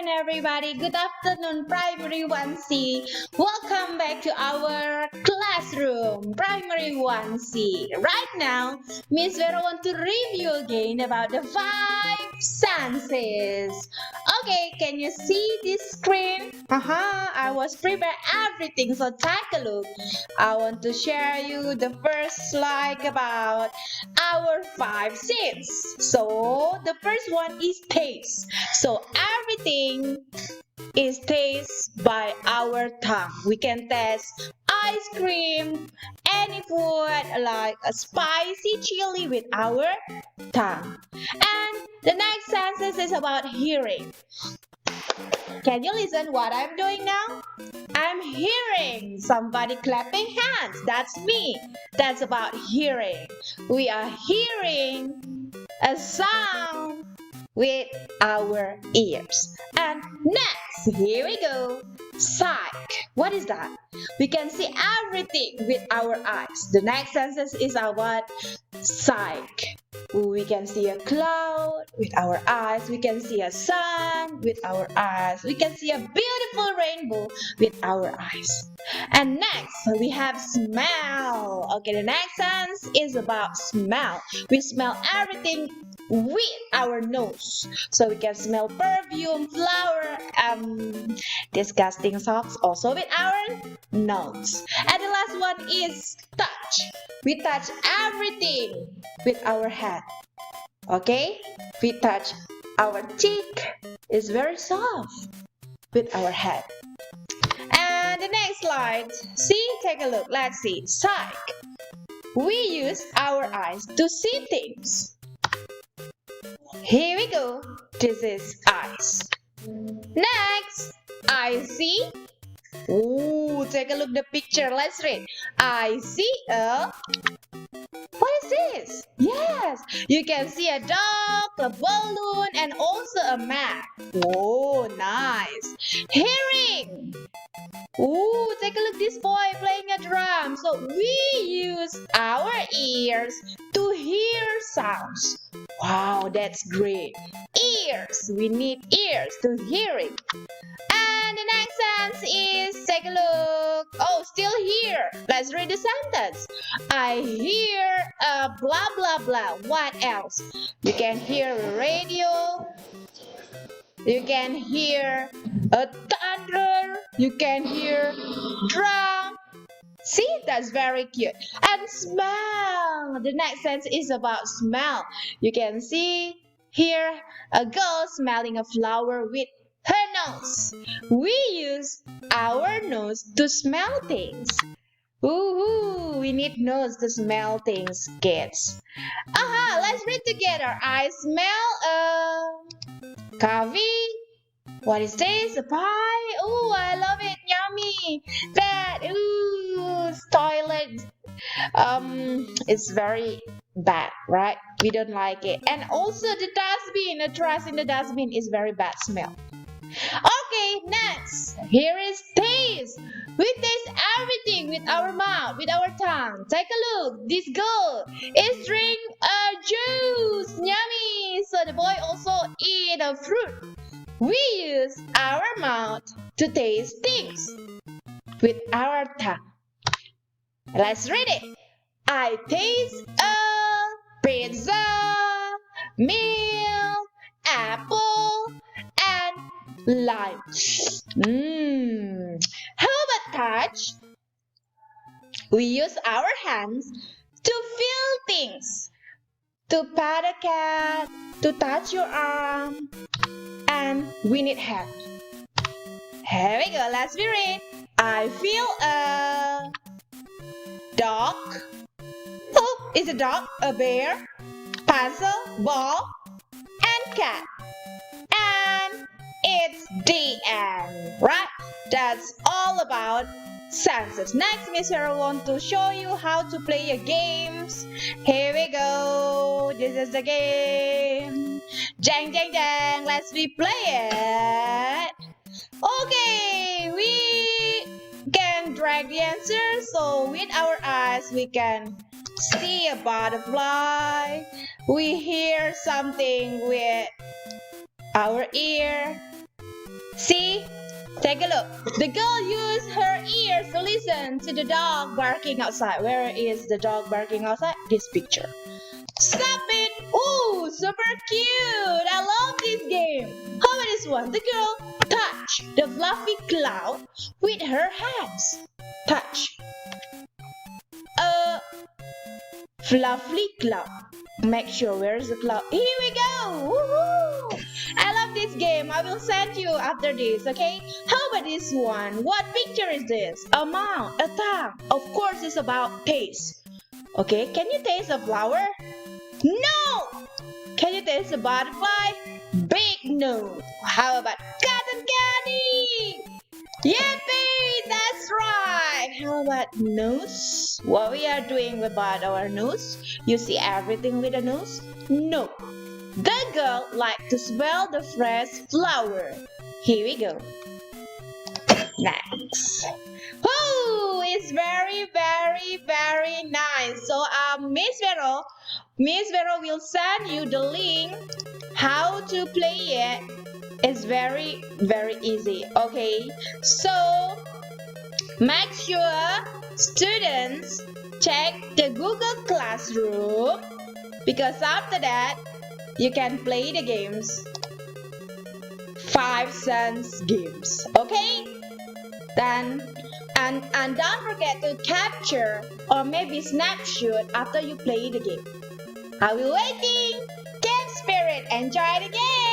everybody. Good afternoon, Primary 1C. Welcome back to our classroom, Primary 1C. Right now, Miss Vera want to review again about the five senses. Okay, can you see this screen? I was prepared everything, so take a look. I want to share you the first slide about our five senses. So the first one is taste. So everything is taste by our tongue. We can taste ice cream, any food like a spicy chili with our tongue. And the next sentence is about hearing. Can you listen what I'm doing now? I'm hearing somebody clapping hands. That's me. That's about hearing. We are hearing a sound with our ears. And next, here we go. Sight. What is that? We can see everything with our eyes. The next sentence is about sight. We can see a cloud with our eyes. We can see a sun with our eyes. We can see a beautiful rainbow with our eyes. And next, we have smell. Okay, the next sentence is about smell. We smell everything with our nose. So we can smell perfume, flower, disgusting socks also with our nose. And the last one is touch. We touch everything with our hand. Okay? We touch our cheek. It's very soft with our hand. And the next slide. See? Take a look. Let's see. Sight. We use our eyes to see things. Here we go. This is eyes. Next, I see. Ooh, take a look at the picture. Let's read. I see a... What is this? Yes, you can see a dog, a balloon, and also a map. Oh, nice. Hearing. Ooh, take a look, this boy playing a drum. So we use our ears to hear sounds. Wow, that's great. Ears, we need ears to hear it. And the next sentence is, take a look. Oh, still here. Let's read the sentence. I hear a blah blah blah. What else? You can hear a radio. You can hear a thunder. You can hear drum. See, that's very cute. And smell. The next sentence is about smell. You can see here a girl smelling a flower with her nose. We use our nose to smell things. Woohoo! We need nose to smell things, kids. Let's read together. I smell a coffee. What is this? A pie? Ooh, I love it. Yummy. That, toilet. It's very bad, right? We don't like it. And also the dustbin. The trash in the dustbin is very bad smell. Okay, next. Here is taste. We taste everything with our mouth, with our tongue. Take a look. This girl is drinking a juice. Yummy. So the boy also eat a fruit. We use our mouth to taste things with our tongue. Let's read it. I taste a pizza, milk, apple, and lime. How about touch? We use our hands to feel things. To pat a cat, to touch your arm, and we need hand. Here we go, let's read. I feel a dog. Oh, is a dog a bear? Pencil, ball, and cat. And it's the end, right? That's all about senses. Next, Miss Sarah wants to show you how to play a games. Here we go. This is the game. Jang, jang, jang. Let's replay it. Okay, we can drag the answer. So with our eyes, we can see a butterfly. We hear something with our ear. See? Take a look. The girl used her ears to listen to the dog barking outside. Where is the dog barking outside? This picture. Stop it! Ooh, super cute! I love this game. How about this one? The girl touched the fluffy cloud with her hands. Touch. A fluffy cloud. Make sure where's the cloud. Here we go! Woohoo! I love this game. I will send you after this, okay? How about this one? What picture is this? A mouth, a tongue. Of course, it's about taste. Okay, can you taste a flower? No! Can you taste a butterfly? Big no. How about cotton candy? Yippee! That's right! How about nose? What we are doing about our nose? You see everything with a nose? No. The girl likes to smell the fresh flower. Here we go. Next. Oh, it's very, very, very nice. So, Miss Vero will send you the link how to play it. It's very, very easy. Okay, so make sure students check the Google Classroom because after that you can play the games. 5 cents games. Okay? Then and don't forget to capture or maybe snapshot after you play the game. Are we waiting? Game spirit, enjoy the game!